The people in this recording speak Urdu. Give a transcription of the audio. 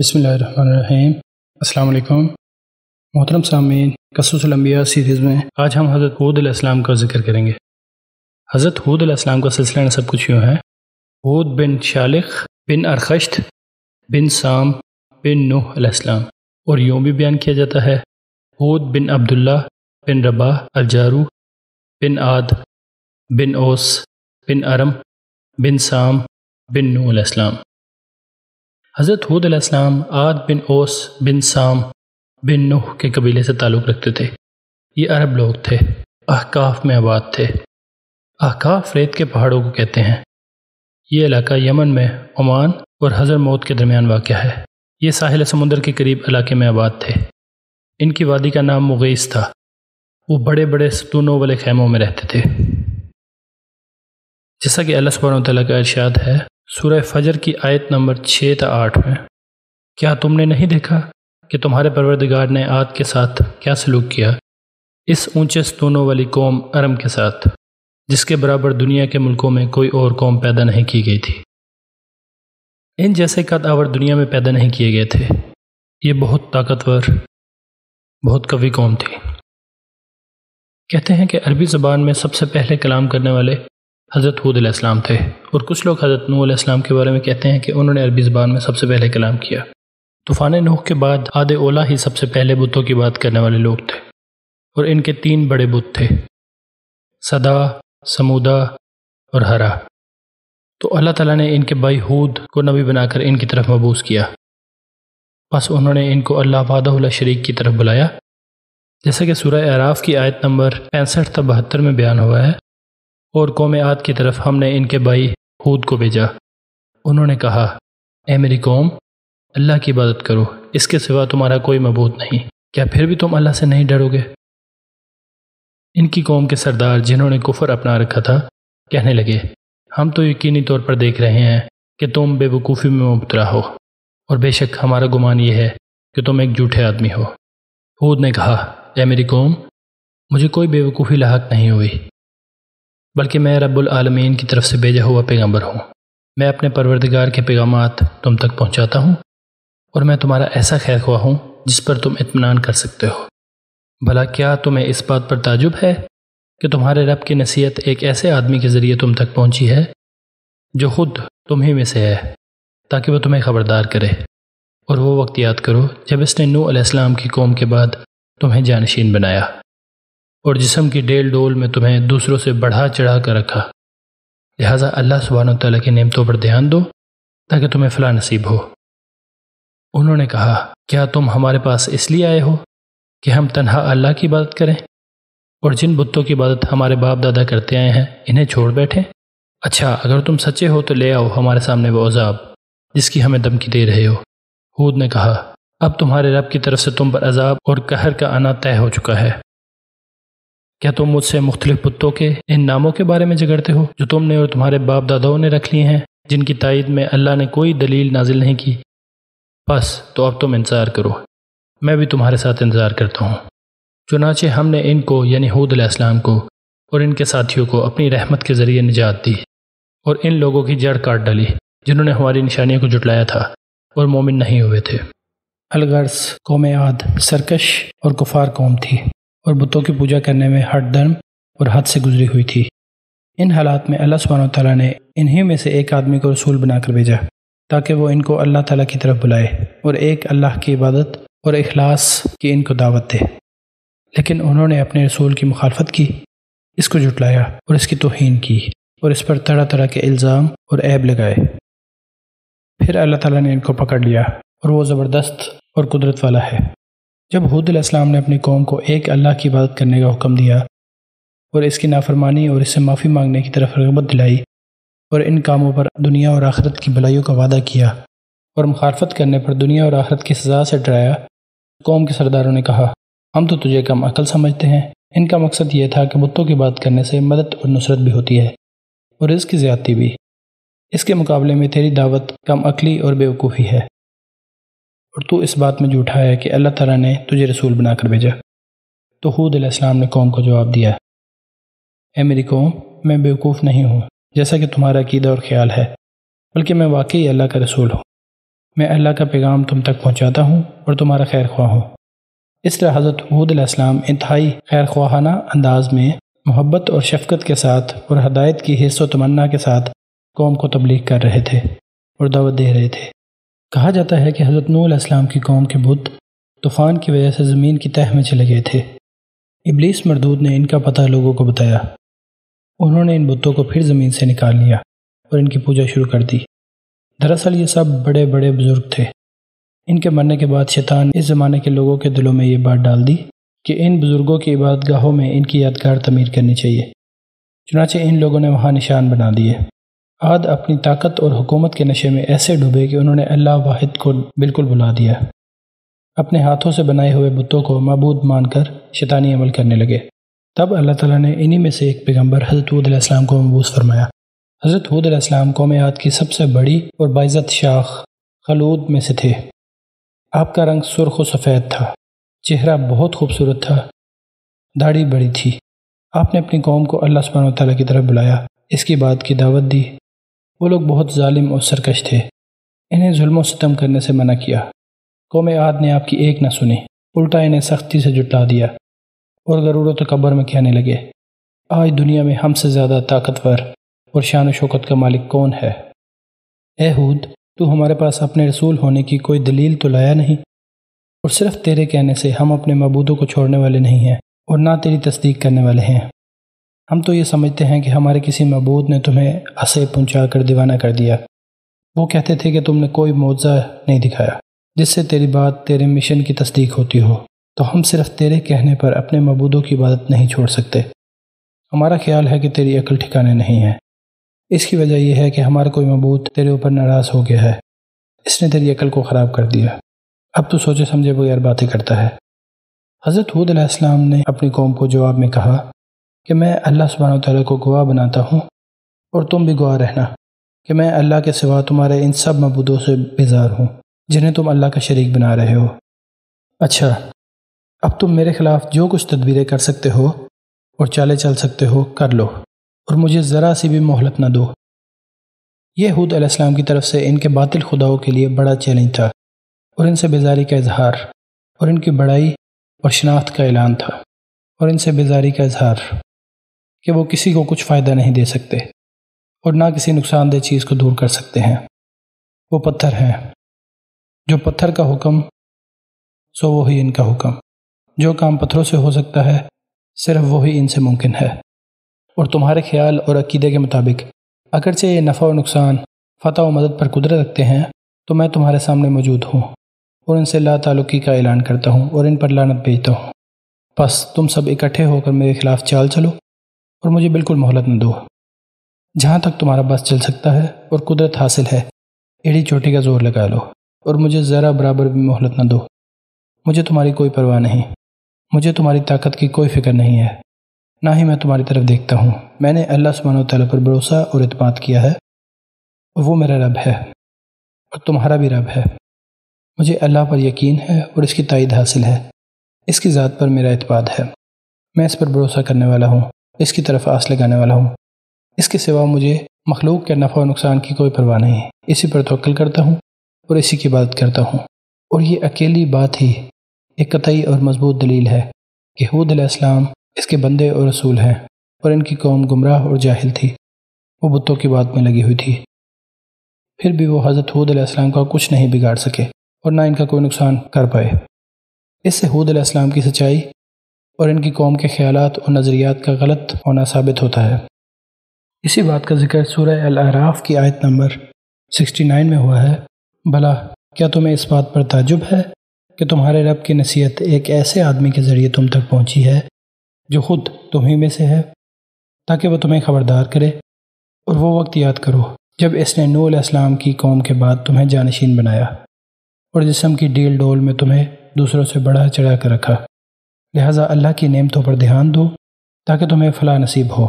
بسم اللہ الرحمن الرحیم۔ السلام علیکم محترم سامعین، قصص الانبیاء سیریز میں آج ہم حضرت ہود علیہ السلام کا ذکر کریں گے۔ حضرت ہود علیہ السلام کا سلسلہ سب کچھ یوں ہے: ہود بن شالخ بن ارخشت بن سام بن نوح علیہ السلام، اور یوں بھی بیان کیا جاتا ہے ہود بن عبداللہ بن رباح الجارو بن عاد بن اوس بن ارم بن سام بن نوح علیہ السلام۔ حضرت ہود علیہ السلام عاد بن اوس بن سام بن نوح کے قبیلے سے تعلق رکھتے تھے۔ یہ عرب لوگ تھے، احقاف میں آباد تھے۔ احقاف ریت کے پہاڑوں کو کہتے ہیں۔ یہ علاقہ یمن میں عمان اور حضر موت کے درمیان واقع ہے۔ یہ ساحل سمندر کے قریب علاقے میں آباد تھے۔ ان کی وادی کا نام مغیث تھا۔ وہ بڑے بڑے ستونوں والے خیموں میں رہتے تھے۔ جیسا کہ اللہ سبحانہ و تعالیٰ کا ارشاد ہے سورہ فجر کی آیت نمبر 6 تا 8 میں، کیا تم نے نہیں دیکھا کہ تمہارے پروردگار نے عاد کے ساتھ کیا سلوک کیا، اس اونچے ستونوں والی قوم ارم کے ساتھ، جس کے برابر دنیا کے ملکوں میں کوئی اور قوم پیدا نہیں کی گئی تھی۔ ان جیسے قد آور دنیا میں پیدا نہیں کیے گئے تھے۔ یہ بہت طاقتور، بہت قوی قوم تھی۔ کہتے ہیں کہ عربی زبان میں سب سے پہلے کلام کرنے والے حضرت ہود علیہ السلام تھے، اور کچھ لوگ حضرت نوح علیہ السلام کے بارے میں کہتے ہیں کہ انہوں نے عربی زبان میں سب سے پہلے کلام کیا۔ طوفان نوح کے بعد عاد اولا ہی سب سے پہلے بتوں کی بات کرنے والے لوگ تھے، اور ان کے 3 بڑے بت تھے: صدا، سمودا اور ہرا۔ تو اللہ تعالیٰ نے ان کے بھائی ہود کو نبی بنا کر ان کی طرف مبعوث کیا۔ بس انہوں نے ان کو اللہ وحدہ لا شریک کی طرف بلایا، جیسا کہ سورہ اعراف کی آیت نمبر 65 تا 72 میں بیان ہوا ہے۔ اور قوم عاد کی طرف ہم نے ان کے بھائی ہود کو بھیجا۔ انہوں نے کہا، اے میری قوم، اللہ کی عبادت کرو، اس کے سوا تمہارا کوئی معبود نہیں۔ کیا پھر بھی تم اللہ سے نہیں ڈرو گے؟ ان کی قوم کے سردار، جنہوں نے کفر اپنا رکھا تھا، کہنے لگے، ہم تو یقینی طور پر دیکھ رہے ہیں کہ تم بے وقوفی میں مبتلا ہو، اور بے شک ہمارا گمان یہ ہے کہ تم ایک جھوٹے آدمی ہو۔ ہود نے کہا، اے میری قوم، مجھے کوئی بے وقوفی لاحق نہیں ہوئی، بلکہ میں رب العالمین کی طرف سے بھیجا ہوا پیغمبر ہوں۔ میں اپنے پروردگار کے پیغامات تم تک پہنچاتا ہوں، اور میں تمہارا ایسا خیر خواہ ہوں جس پر تم اطمینان کر سکتے ہو۔ بھلا کیا تمہیں اس بات پر تعجب ہے کہ تمہارے رب کی نصیحت ایک ایسے آدمی کے ذریعے تم تک پہنچی ہے جو خود تمہیں میں سے ہے، تاکہ وہ تمہیں خبردار کرے؟ اور وہ وقت یاد کرو جب اس نے نوح علیہ السلام کی قوم کے بعد تمہیں جانشین بنایا، اور جسم کی ڈیل ڈول میں تمہیں دوسروں سے بڑھا چڑھا کر رکھا۔ لہٰذا اللہ سبحانہ وتعالیٰ کی نعمتوں پر دھیان دو تاکہ تمہیں فلاح نصیب ہو۔ انہوں نے کہا، کیا تم ہمارے پاس اس لیے آئے ہو کہ ہم تنہا اللہ کی عبادت کریں، اور جن بتوں کی عبادت ہمارے باپ دادا کرتے آئے ہیں انہیں چھوڑ بیٹھیں؟ اچھا، اگر تم سچے ہو تو لے آؤ ہمارے سامنے وہ عذاب جس کی ہمیں دھمکی دے رہے ہو۔ ہود نے کہا، اب تمہارے رب کی طرف سے تم پر عذاب اور قہر کا آنا طے ہو چکا ہے۔ کیا تم مجھ سے مختلف بتوں کے ان ناموں کے بارے میں جھگڑتے ہو جو تم نے اور تمہارے باپ داداؤں نے رکھ لیے ہیں، جن کی تائید میں اللہ نے کوئی دلیل نازل نہیں کی؟ بس تو اب تم انتظار کرو، میں بھی تمہارے ساتھ انتظار کرتا ہوں۔ چنانچہ ہم نے ان کو یعنی ہود علیہ السلام کو اور ان کے ساتھیوں کو اپنی رحمت کے ذریعے نجات دی، اور ان لوگوں کی جڑ کاٹ ڈالی جنہوں نے ہماری نشانیوں کو جھٹلایا تھا اور مومن نہیں ہوئے تھے۔ الغرض قوم عاد سرکش اور کفار قوم تھی، اور بتوں کی پوجا کرنے میں ہٹ درم اور حد سے گزری ہوئی تھی۔ ان حالات میں اللہ سبحانہ وتعالیٰ نے انہی میں سے ایک آدمی کو رسول بنا کر بھیجا تاکہ وہ ان کو اللہ تعالیٰ کی طرف بلائے اور ایک اللہ کی عبادت اور اخلاص کی ان کو دعوت دے۔ لیکن انہوں نے اپنے رسول کی مخالفت کی، اس کو جھٹلایا اور اس کی توہین کی، اور اس پر طرح طرح کے الزام اور عیب لگائے۔ پھر اللہ تعالیٰ نے ان کو پکڑ لیا، اور وہ زبردست اور قدرت والا ہے۔ جب ہود علیہ السلام نے اپنی قوم کو ایک اللہ کی عبادت کرنے کا حکم دیا، اور اس کی نافرمانی اور اس سے معافی مانگنے کی طرف رغبت دلائی، اور ان کاموں پر دنیا اور آخرت کی بھلائیوں کا وعدہ کیا، اور مخالفت کرنے پر دنیا اور آخرت کی سزا سے ڈرایا، قوم کے سرداروں نے کہا، ہم تو تجھے کم عقل سمجھتے ہیں۔ ان کا مقصد یہ تھا کہ بتوں کی بات کرنے سے مدد اور نصرت بھی ہوتی ہے، اور اس کی زیادتی بھی۔ اس کے مقابلے میں تیری دعوت کم عقلی اور بے وقوفی ہے، اور تو اس بات میں جھوٹا ہے کہ اللہ تعالیٰ نے تجھے رسول بنا کر بھیجا۔ تو ہود علیہ السلام نے قوم کو جواب دیا، اے میری قوم، میں بیوقوف نہیں ہوں جیسا کہ تمہارا عقیدہ اور خیال ہے، بلکہ میں واقعی اللہ کا رسول ہوں۔ میں اللہ کا پیغام تم تک پہنچاتا ہوں اور تمہارا خیر خواہ ہوں۔ اس طرح حضرت ہود علیہ السلام انتہائی خیر خواہانہ انداز میں محبت اور شفقت کے ساتھ اور ہدایت کی حس و تمنا کے ساتھ قوم کو تبلیغ کر رہے تھے اور دعوت دے رہے تھے۔ کہا جاتا ہے کہ حضرت نوح علیہ السلام کی قوم کے بت طوفان کی وجہ سے زمین کی تہہ میں چلے گئے تھے۔ ابلیس مردود نے ان کا پتہ لوگوں کو بتایا۔ انہوں نے ان بتوں کو پھر زمین سے نکال لیا اور ان کی پوجا شروع کر دی۔ دراصل یہ سب بڑے بڑے بزرگ تھے۔ ان کے مرنے کے بعد شیطان اس زمانے کے لوگوں کے دلوں میں یہ بات ڈال دی کہ ان بزرگوں کی عبادت گاہوں میں ان کی یادگار تعمیر کرنی چاہیے۔ چنانچہ ان لوگوں نے وہاں نشان بنا دیے۔ عاد اپنی طاقت اور حکومت کے نشے میں ایسے ڈوبے کہ انہوں نے اللہ واحد کو بالکل بھلا دیا۔ اپنے ہاتھوں سے بنائے ہوئے بتوں کو معبود مان کر شیطانی عمل کرنے لگے۔ تب اللہ تعالیٰ نے انہی میں سے ایک پیغمبر حضرت ہود علیہ السلام کو مبعوث فرمایا۔ حضرت ہود علیہ السلام قوم عاد کی سب سے بڑی اور باعزت شاخ خلود میں سے تھے۔ آپ کا رنگ سرخ و سفید تھا، چہرہ بہت خوبصورت تھا، داڑھی بڑی تھی۔ آپ نے اپنی قوم کو اللہ سبحانہ و تعالیٰ کی طرف بلایا، اس کی بات کی دعوت دی۔ وہ لوگ بہت ظالم اور سرکش تھے، انہیں ظلم و ستم کرنے سے منع کیا۔ قوم عاد نے آپ کی ایک نہ سنی، الٹا انہیں سختی سے جھٹلا دیا اور غرور و تکبر میں کہنے لگے، آج دنیا میں ہم سے زیادہ طاقتور اور شان و شوکت کا مالک کون ہے؟ اے ہود، تو ہمارے پاس اپنے رسول ہونے کی کوئی دلیل تو لایا نہیں، اور صرف تیرے کہنے سے ہم اپنے معبودوں کو چھوڑنے والے نہیں ہیں اور نہ تیری تصدیق کرنے والے ہیں۔ ہم تو یہ سمجھتے ہیں کہ ہمارے کسی معبود نے تمہیں عصا پہنچا کر دیوانہ کر دیا۔ وہ کہتے تھے کہ تم نے کوئی معجزہ نہیں دکھایا جس سے تیری بات تیرے مشن کی تصدیق ہوتی ہو، تو ہم صرف تیرے کہنے پر اپنے معبودوں کی عبادت نہیں چھوڑ سکتے۔ ہمارا خیال ہے کہ تیری عقل ٹھکانے نہیں ہے۔ اس کی وجہ یہ ہے کہ ہمارا کوئی معبود تیرے اوپر ناراض ہو گیا ہے، اس نے تیری عقل کو خراب کر دیا۔ اب تو سوچے سمجھے بغیر باتیں کرتا ہے۔ حضرت ہود علیہ السلام نے اپنی قوم کو جواب میں کہا کہ میں اللہ سبحانہ وتعالیٰ کو گواہ بناتا ہوں اور تم بھی گواہ رہنا کہ میں اللہ کے سوا تمہارے ان سب معبودوں سے بیزار ہوں جنہیں تم اللہ کا شریک بنا رہے ہو۔ اچھا، اب تم میرے خلاف جو کچھ تدبیریں کر سکتے ہو اور چالیں چل سکتے ہو کر لو، اور مجھے ذرا سی بھی مہلت نہ دو۔ یہ ہود علیہ السلام کی طرف سے ان کے باطل خداؤں کے لیے بڑا چیلنج تھا، اور ان سے بیزاری کا اظہار، اور ان کی بڑائی اور شناخت کا اعلان تھا، اور ان سے بیزاری کا اظہار کہ وہ کسی کو کچھ فائدہ نہیں دے سکتے اور نہ کسی نقصان دہ چیز کو دور کر سکتے ہیں۔ وہ پتھر ہیں، جو پتھر کا حکم سو وہی ان کا حکم۔ جو کام پتھروں سے ہو سکتا ہے صرف وہی ان سے ممکن ہے، اور تمہارے خیال اور عقیدے کے مطابق اگرچہ یہ نفع و نقصان، فتح و مدد پر قدرت رکھتے ہیں، تو میں تمہارے سامنے موجود ہوں اور ان سے لا تعلقی کا اعلان کرتا ہوں اور ان پر لعنت بھیجتا ہوں۔ بس تم سب اکٹھے ہو کر میرے خلاف چال چلو اور مجھے بالکل مہلت نہ دو۔ جہاں تک تمہارا بس چل سکتا ہے اور قدرت حاصل ہے، ایڑی چوٹی کا زور لگا لو اور مجھے ذرا برابر بھی مہلت نہ دو۔ مجھے تمہاری کوئی پرواہ نہیں، مجھے تمہاری طاقت کی کوئی فکر نہیں ہے، نہ ہی میں تمہاری طرف دیکھتا ہوں۔ میں نے اللہ سبحانہ و تعالیٰ پر بھروسہ اور اعتماد کیا ہے، اور وہ میرا رب ہے اور تمہارا بھی رب ہے۔ مجھے اللہ پر یقین ہے اور اس کی تائید حاصل ہے۔ اس کی ذات پر میرا اعتماد ہے، میں اس پر بھروسہ کرنے والا ہوں، اس کی طرف آس لگانے والا ہوں۔ اس کے سوا مجھے مخلوق کے نفع و نقصان کی کوئی پرواہ نہیں، اسی پر توکل کرتا ہوں اور اسی کی عبادت کرتا ہوں۔ اور یہ اکیلی بات ہی ایک قطعی اور مضبوط دلیل ہے کہ ہود علیہ السلام اس کے بندے اور رسول ہیں، اور ان کی قوم گمراہ اور جاہل تھی، وہ بتوں کی بات میں لگی ہوئی تھی۔ پھر بھی وہ حضرت ہود علیہ السلام کا کچھ نہیں بگاڑ سکے اور نہ ان کا کوئی نقصان کر پائے۔ اس سے ہود علیہ السلام کی سچائی اور ان کی قوم کے خیالات اور نظریات کا غلط ہونا ثابت ہوتا ہے۔ اسی بات کا ذکر سورہ الاعراف کی آیت نمبر 69 میں ہوا ہے، بھلا کیا تمہیں اس بات پر تعجب ہے کہ تمہارے رب کی نصیحت ایک ایسے آدمی کے ذریعے تم تک پہنچی ہے جو خود تمہیں میں سے ہے، تاکہ وہ تمہیں خبردار کرے، اور وہ وقت یاد کرو جب اس نے نوح علیہ السلام کی قوم کے بعد تمہیں جانشین بنایا اور جسم کی ڈیل ڈول میں تمہیں دوسروں سے بڑھا چڑھا کر رکھا۔ لہٰذا اللہ کی نعمتوں پر دھیان دو تاکہ تمہیں فلاح نصیب ہو۔